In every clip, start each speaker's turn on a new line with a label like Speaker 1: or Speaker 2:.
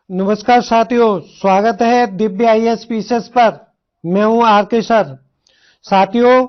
Speaker 1: नमस्कार साथियों, स्वागत है दिव्य आईएएस पीसेस पर। मैं हूं आरके सर। साथियों,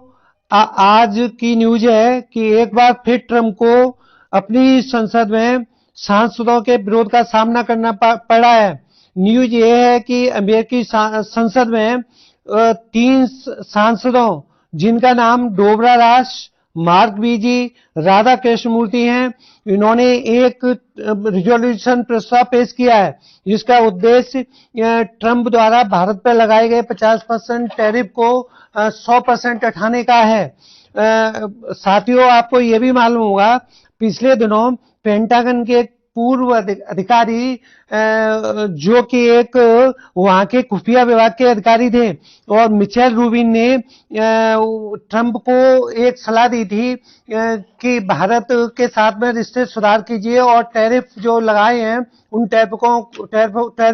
Speaker 1: आज की न्यूज है कि एक बार फिर ट्रंप को अपनी संसद में सांसदों के विरोध का सामना करना पड़ा है। न्यूज ये है कि अमेरिकी संसद में तीन सांसदों, जिनका नाम डोबरा रास, मार्क बीजी, राधा कृष्णमूर्ति हैं, इन्होंने एक रिजोल्यूशन प्रस्ताव पेश किया है जिसका उद्देश्य ट्रंप द्वारा भारत पर लगाए गए 50% टैरिफ को 100% हटाने का है। साथियों, आपको यह भी मालूम होगा, पिछले दिनों पेंटागन के एक पूर्व अधिकारी, जो कि एक वहां के खुफिया विभाग के अधिकारी थे, और मिचेल रूबिन ने ट्रंप को एक सलाह दी थी कि भारत के साथ में रिश्ते सुधार कीजिए और टैरिफ जो लगाए हैं उन टैरिफ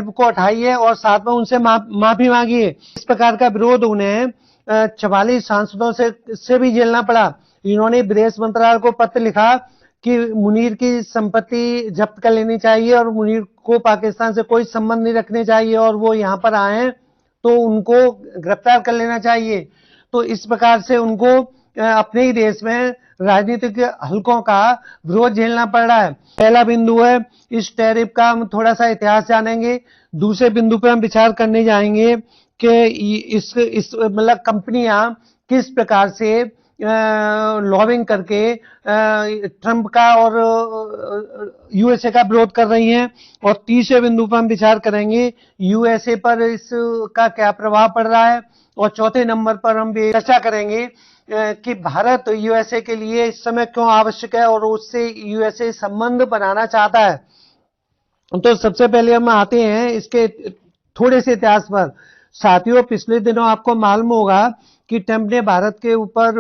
Speaker 1: को हटाइए और साथ में उनसे माफी मांगिए। इस प्रकार का विरोध उन्हें 44 सांसदों से भी झेलना पड़ा। इन्होंने विदेश मंत्रालय को पत्र लिखा कि मुनीर की संपत्ति जब्त कर लेनी चाहिए और मुनीर को पाकिस्तान से कोई संबंध नहीं रखने चाहिए, और वो यहाँ पर आए तो उनको गिरफ्तार कर लेना चाहिए। तो इस प्रकार से उनको अपने ही देश में राजनीतिक हलकों का विरोध झेलना पड़ रहा है। पहला बिंदु है, इस टैरिफ का हम थोड़ा सा इतिहास जानेंगे। दूसरे बिंदु पे हम विचार करने जाएंगे कि इस मतलब कंपनियां किस प्रकार से लॉबिंग करके ट्रंप का और यूएसए का विरोध कर रही हैं। और तीसरे बिंदु पर हम विचार करेंगे यूएसए पर इसका क्या प्रभाव पड़ रहा है। और चौथे नंबर पर हम भी चर्चा करेंगे कि भारत यूएसए के लिए इस समय क्यों आवश्यक है और उससे यूएसए संबंध बनाना चाहता है। तो सबसे पहले हम आते हैं इसके थोड़े से इतिहास पर। साथियों, पिछले दिनों आपको मालूम होगा कि ट्रंप ने भारत के ऊपर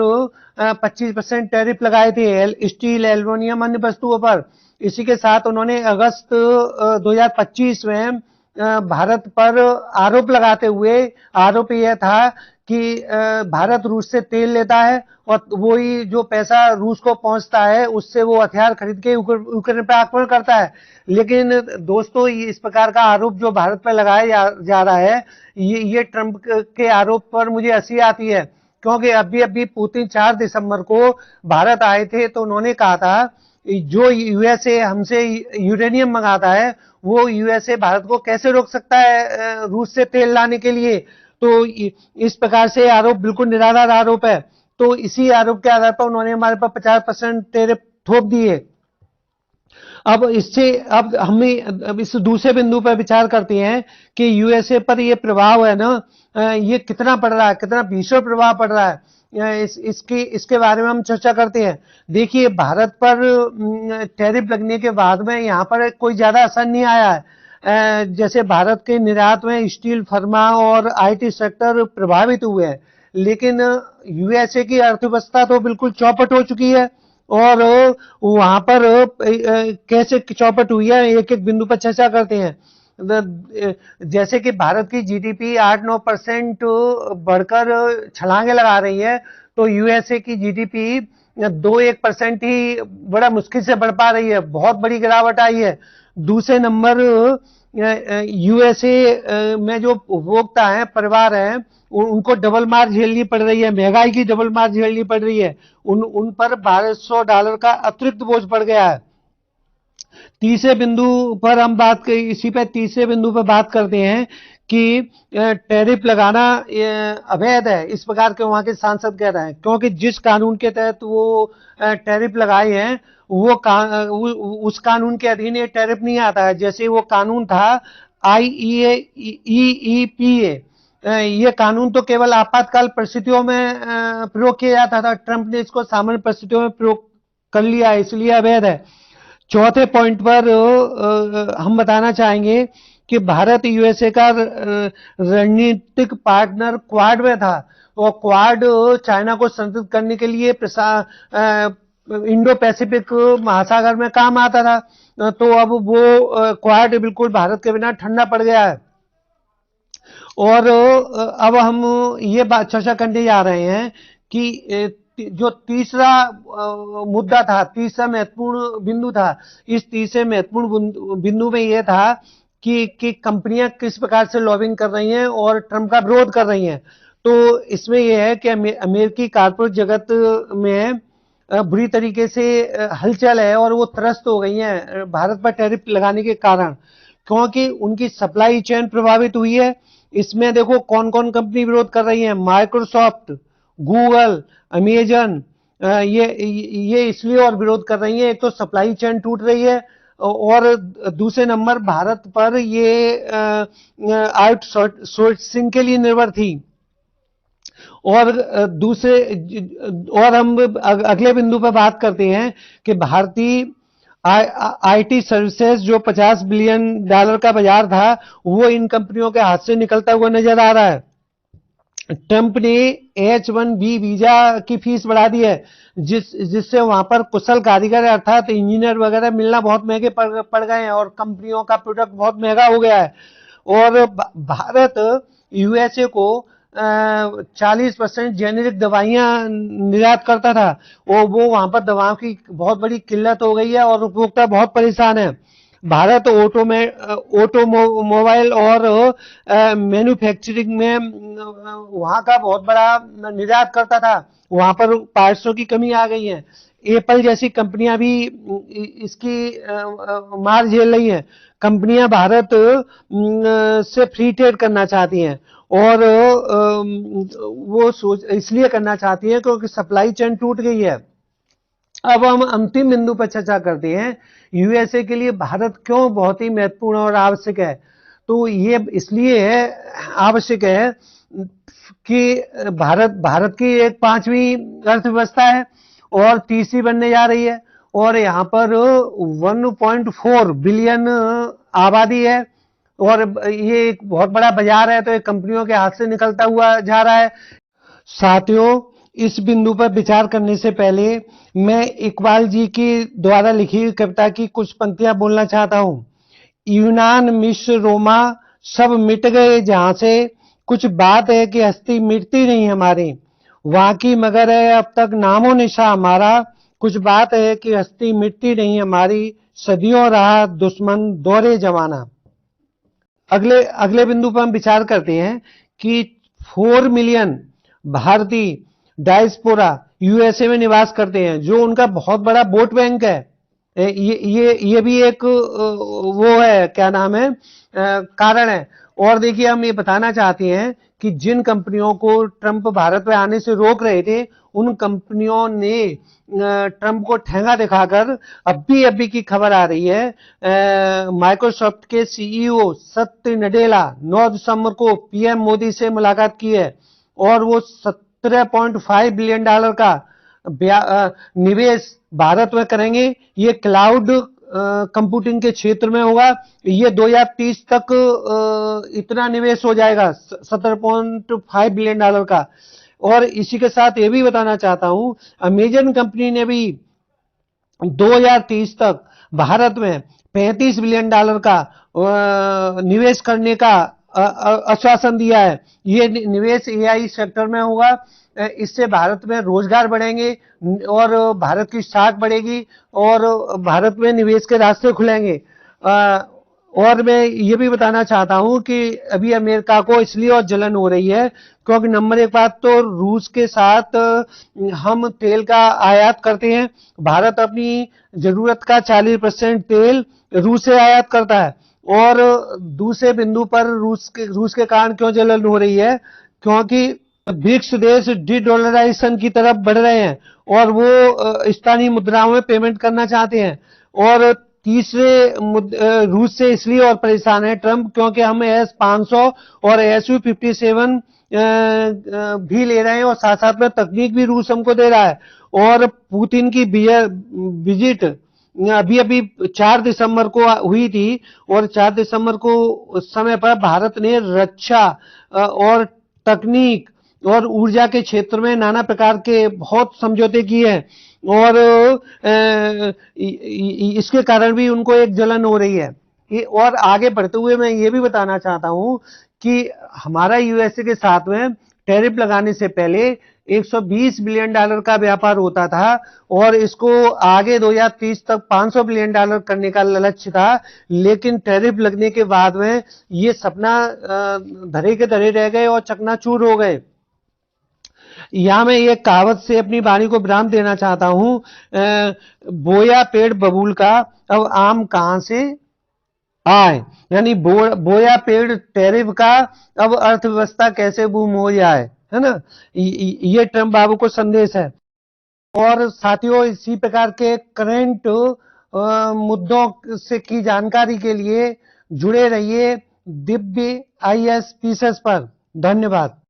Speaker 1: 25% टैरिफ लगाए थे स्टील, एल्युमिनियम, अन्य वस्तुओं पर। इसी के साथ उन्होंने अगस्त 2025 में भारत पर आरोप लगाते हुए, आरोप यह था कि भारत रूस से तेल लेता है और वही जो पैसा रूस को पहुंचता है उससे वो हथियार खरीद के यूक्रेन पर आक्रमण करता है। लेकिन दोस्तों, इस प्रकार का आरोप जो भारत पर लगाया जा रहा है, ये ट्रंप के आरोप पर मुझे हंसी आती है, क्योंकि अभी पुतिन 4 दिसंबर को भारत आए थे तो उन्होंने कहा था जो यूएसए हमसे यूरेनियम मंगाता है वो यूएसए भारत को कैसे रोक सकता है रूस से तेल लाने के लिए। तो इस प्रकार से आरोप बिल्कुल निराधार आरोप है। तो इसी आरोप के आधार पर उन्होंने हमारे पर 50% टैरिफ थोप दिए। अब हमें इस दूसरे बिंदु पर विचार करते हैं कि यूएसए पर ये प्रभाव है ना, ये कितना पड़ रहा है, कितना भीषण प्रभाव पड़ रहा है। इसके बारे में हम चर्चा करते हैं। देखिए, भारत पर टैरिफ लगने के बाद में यहाँ पर कोई ज्यादा असर नहीं आया है। जैसे भारत के निर्यात में स्टील, फर्मा और आईटी सेक्टर प्रभावित हुए हैं, लेकिन यूएसए की अर्थव्यवस्था तो बिल्कुल चौपट हो चुकी है। और वहां पर कैसे चौपट हुई है, एक एक बिंदु पर चर्चा करते हैं। जैसे कि भारत की जीडीपी 8-9% बढ़कर छलांगे लगा रही है, तो यूएसए की जीडीपी 2-1% ही बड़ा मुश्किल से बढ़ पा रही है। बहुत बड़ी गिरावट आई है। दूसरे नंबर, यूएसए में जो उपभोक्ता हैं, परिवार हैं, उनको डबल मार झेलनी पड़ रही है, महंगाई की डबल मार झेलनी पड़ रही है। उन पर $1200 का अतिरिक्त बोझ पड़ गया है। तीसरे बिंदु पर हम तीसरे बिंदु पर बात करते हैं कि टैरिफ लगाना अवैध है, इस प्रकार के वहां के सांसद कह रहे हैं, क्योंकि जिस कानून के तहत वो टैरिफ लगाए हैं उस कानून के अधीन ये टैरिफ नहीं आता है। जैसे वो कानून था IEEPA, ये कानून तो केवल आपातकाल परिस्थितियों में प्रयोग किया जाता था। ट्रंप ने इसको सामान्य परिस्थितियों में प्रयोग कर लिया है, इसलिए अवैध है। चौथे पॉइंट पर हम बताना चाहेंगे कि भारत यूएसए का रणनीतिक पार्टनर क्वाड में था, और क्वाड चाइना को संतुलित करने के लिए इंडो पैसिफिक महासागर में काम आता था। तो अब वो क्वाड बिल्कुल भारत के बिना ठंडा पड़ गया है। और अब हम ये बात चर्चा करने जा रहे हैं कि जो तीसरा मुद्दा था, तीसरा महत्वपूर्ण बिंदु था, इस तीसरे महत्वपूर्ण बिंदु में यह था कि कंपनियां किस प्रकार से लॉबिंग कर रही हैं और ट्रंप का विरोध कर रही हैं। तो इसमें यह है कि अमेरिकी कारपोरेट जगत में बुरी तरीके से हलचल है और वो त्रस्त हो गई हैं भारत पर टैरिफ लगाने के कारण, क्योंकि उनकी सप्लाई चेन प्रभावित हुई है। इसमें देखो कौन कौन कंपनी विरोध कर रही है, माइक्रोसॉफ्ट, गूगल, अमेजन, ये इसलिए और विरोध कर रही है। एक तो सप्लाई चेन टूट रही है और दूसरे नंबर भारत पर ये आउटसोर्सिंग के लिए निर्भर थी। और दूसरे और हम अगले बिंदु पर बात करते हैं कि भारतीय आईटी सर्विसेज जो $50 बिलियन का बाजार था, वो इन कंपनियों के हाथ से निकलता हुआ नजर आ रहा है। ट्रंप ने H-1B वीजा की फीस बढ़ा दी है, जिससे वहां पर कुशल कारीगर अर्थात इंजीनियर वगैरह मिलना बहुत महंगे पड़ गए हैं और कंपनियों का प्रोडक्ट बहुत महंगा हो गया है। और भारत यूएसए को 40% जेनेरिक दवाइयां निर्यात करता था और वो वहां पर दवाओं की बहुत बड़ी किल्लत हो गई है और उपभोक्ता बहुत परेशान है। भारत ऑटोमोबाइल और मैन्युफैक्चरिंग में वहां का बहुत बड़ा निर्यात करता था, वहां पर पार्ट्सों की कमी आ गई है। एप्पल जैसी कंपनियां भी इसकी मार झेल रही हैं। कंपनियां भारत से फ्री ट्रेड करना चाहती हैं और वो इसलिए करना चाहती हैं क्योंकि सप्लाई चेन टूट गई है। अब हम अंतिम बिंदु पर चर्चा करते हैं, यूएसए के लिए भारत क्यों बहुत ही महत्वपूर्ण और आवश्यक है। तो ये इसलिए आवश्यक है कि भारत की एक 5वीं अर्थव्यवस्था है और तीसरी बनने जा रही है और यहाँ पर 1.4 बिलियन आबादी है और ये एक बहुत बड़ा बाजार है, तो ये कंपनियों के हाथ से निकलता हुआ जा रहा है। साथियों, इस बिंदु पर विचार करने से पहले मैं इकबाल जी की द्वारा लिखी कविता की कुछ पंक्तियां बोलना चाहता हूं। यूनान, मिस्र, रोमा सब मिट गए जहां से, कुछ बात है कि हस्ती मिटती नहीं हमारी, वहां की मगर है अब तक नामो निशा हमारा, कुछ बात है कि हस्ती मिटती नहीं हमारी, सदियों रहा दुश्मन दौरे जमाना। अगले बिंदु पर हम विचार करते हैं कि 4 मिलियन भारतीय डायस्पोरा यूएसए में निवास करते हैं, जो उनका बहुत बड़ा वोट बैंक है। ये भी एक वो है, क्या नाम है, कारण है। और देखिए, हम ये बताना चाहते हैं कि जिन कंपनियों को ट्रंप भारत में आने से रोक रहे थे, उन कंपनियों ने ट्रंप को ठेंगा दिखाकर अभी की खबर आ रही है, माइक्रोसॉफ्ट के सीईओ सत्य नडेला 9 दिसंबर को पीएम मोदी से मुलाकात की है और वो $17.5 बिलियन का निवेश भारत में करेंगे। ये क्लाउड कंप्यूटिंग के क्षेत्र में होगा। ये 2030 तक इतना निवेश हो जाएगा, $17.5 बिलियन का। और इसी के साथ ये भी बताना चाहता हूं, अमेजन कंपनी ने भी 2030 तक भारत में $35 बिलियन का निवेश करने का आश्वासन दिया है। ये निवेश एआई सेक्टर में होगा। इससे भारत में रोजगार बढ़ेंगे और भारत की साख बढ़ेगी और भारत में निवेश के रास्ते खुलेंगे। और मैं ये भी बताना चाहता हूं कि अभी अमेरिका को इसलिए और जलन हो रही है क्योंकि नंबर एक बात तो रूस के साथ हम तेल का आयात करते हैं। भारत अपनी जरूरत का 40% तेल रूस से आयात करता है। और दूसरे बिंदु पर रूस के कारण क्यों जलन हो रही है, क्योंकि ब्रिक्स देश डी-डॉलराइजेशन की तरफ बढ़ रहे हैं और वो स्थानीय मुद्राओं में पेमेंट करना चाहते हैं। और तीसरे रूस से इसलिए और परेशान है ट्रंप क्योंकि हम S-500 और Su-57 भी ले रहे हैं और साथ साथ में तकनीक भी रूस हमको दे रहा है। और पुतिन की विजिट अभी 4 दिसंबर को हुई थी और 4 दिसंबर को उस समय पर भारत ने रक्षा और तकनीक और ऊर्जा के क्षेत्र में नाना प्रकार के बहुत समझौते किए हैं और इसके कारण भी उनको एक जलन हो रही है। और आगे बढ़ते हुए मैं ये भी बताना चाहता हूं कि हमारा यूएसए के साथ में टैरिफ लगाने से पहले 120 बिलियन डॉलर का व्यापार होता था और इसको आगे 2030 तक 500 बिलियन डॉलर करने का लक्ष्य था। लेकिन टैरिफ लगने के बाद में ये सपना धरे के धरे रह गए और चकनाचूर हो गए। यहां मैं एक कहावत से अपनी वाणी को विराम देना चाहता हूं, बोया पेड़ बबूल का, अब आम कहां से आए। यानी बोया पेड़ टैरिफ का, अब अर्थव्यवस्था कैसे बूम हो जाए, है ना। ये ट्रम्प बाबू को संदेश है। और साथियों, इसी प्रकार के करंट मुद्दों से की जानकारी के लिए जुड़े रहिए दिव्य आईएएस पीसेस पर। धन्यवाद।